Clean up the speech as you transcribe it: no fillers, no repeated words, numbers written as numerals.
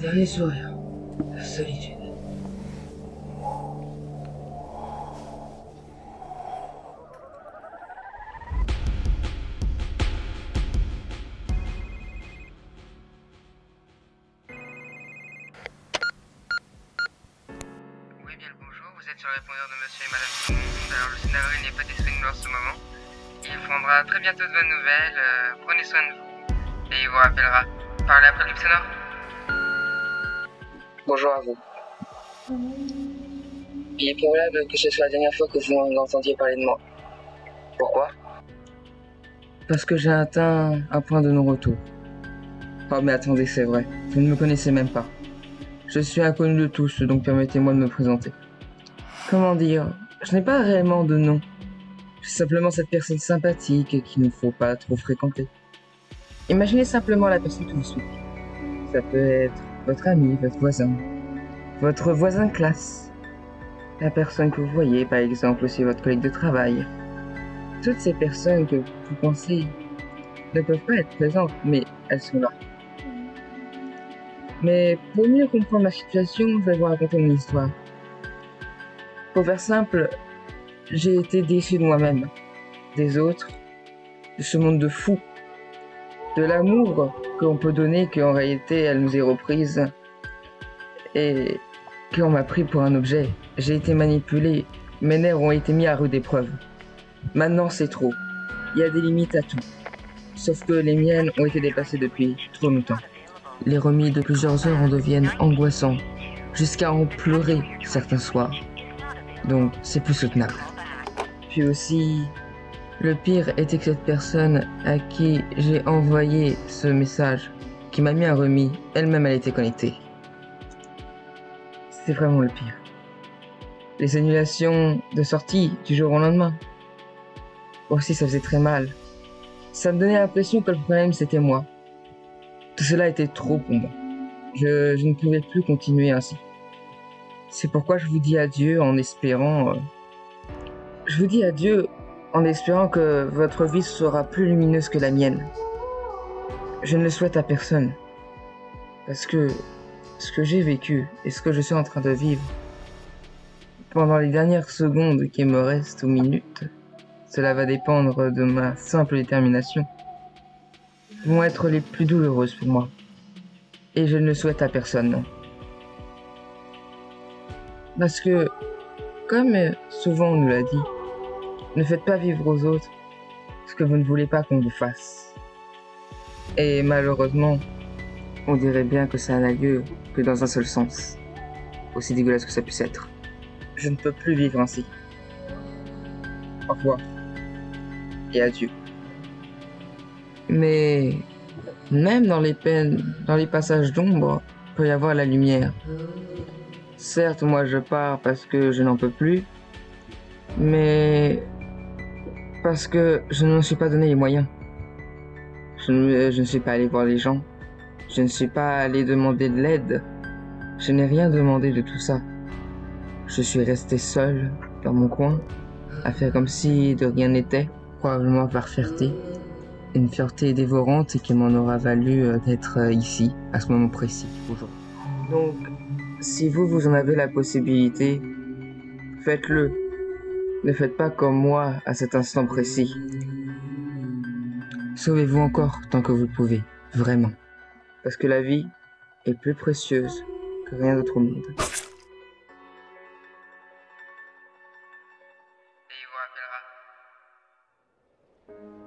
Dernier sourire. La solitude. Oui, bien le bonjour, vous êtes sur le répondeur de monsieur et madame tout le monde. Alors le scénario n'est pas disponible en ce moment. Il prendra très bientôt de bonnes nouvelles, prenez soin de vous et il vous rappellera. Parlez après le bip sonore. Bonjour à vous. Il est probable que ce soit la dernière fois que vous entendiez parler de moi. Pourquoi? Parce que j'ai atteint un point de non-retour. Oh mais attendez, c'est vrai. Vous ne me connaissez même pas. Je suis inconnu de tous, donc permettez-moi de me présenter. Comment dire? Je n'ai pas réellement de nom. Je suis simplement cette personne sympathique et qu'il ne faut pas trop fréquenter. Imaginez simplement la personne que vous suivez. Ça peut être votre ami, votre voisin de classe, la personne que vous voyez, par exemple aussi votre collègue de travail. Toutes ces personnes que vous pensez ne peuvent pas être présentes, mais elles sont là. Mais pour mieux comprendre ma situation, je vais vous raconter mon histoire. Pour faire simple, j'ai été déçu de moi-même, des autres, de ce monde de fous, de l'amour qu'on peut donner, qu'en réalité elle nous est reprise et qu'on m'a pris pour un objet. J'ai été manipulé, mes nerfs ont été mis à rude épreuve. Maintenant c'est trop, il y a des limites à tout. Sauf que les miennes ont été dépassées depuis trop longtemps. Les remis de plusieurs heures en deviennent angoissants, jusqu'à en pleurer certains soirs. Donc c'est plus soutenable. Puis aussi, le pire était que cette personne à qui j'ai envoyé ce message, qui m'a mis un remis, elle-même elle était connectée. C'est vraiment le pire. Les annulations de sortie du jour au lendemain. Aussi ça faisait très mal. Ça me donnait l'impression que le problème c'était moi. Tout cela était trop pour moi. Je ne pouvais plus continuer ainsi. C'est pourquoi je vous dis adieu en espérant... Je vous dis adieu en espérant que votre vie sera plus lumineuse que la mienne. Je ne le souhaite à personne. Parce que ce que j'ai vécu et ce que je suis en train de vivre pendant les dernières secondes qui me restent ou minutes, cela va dépendre de ma simple détermination, vont être les plus douloureuses pour moi. Et je ne le souhaite à personne. Parce que, comme souvent on nous l'a dit, ne faites pas vivre aux autres ce que vous ne voulez pas qu'on vous fasse. Et malheureusement, on dirait bien que ça n'a lieu que dans un seul sens, aussi dégueulasse que ça puisse être. Je ne peux plus vivre ainsi. Au revoir. Et adieu. Mais même dans les peines, dans les passages d'ombre, peut y avoir la lumière. Certes, moi je pars parce que je n'en peux plus, mais parce que je ne me suis pas donné les moyens. Je ne suis pas allé voir les gens. Je ne suis pas allé demander de l'aide. Je n'ai rien demandé de tout ça. Je suis resté seul dans mon coin, à faire comme si de rien n'était, probablement par fierté. Une fierté dévorante et qui m'en aura valu d'être ici, à ce moment précis, aujourd'hui. Donc, si vous en avez la possibilité, faites-le. Ne faites pas comme moi à cet instant précis. Sauvez-vous encore tant que vous le pouvez, vraiment. Parce que la vie est plus précieuse que rien d'autre au monde. Et il vous rappellera.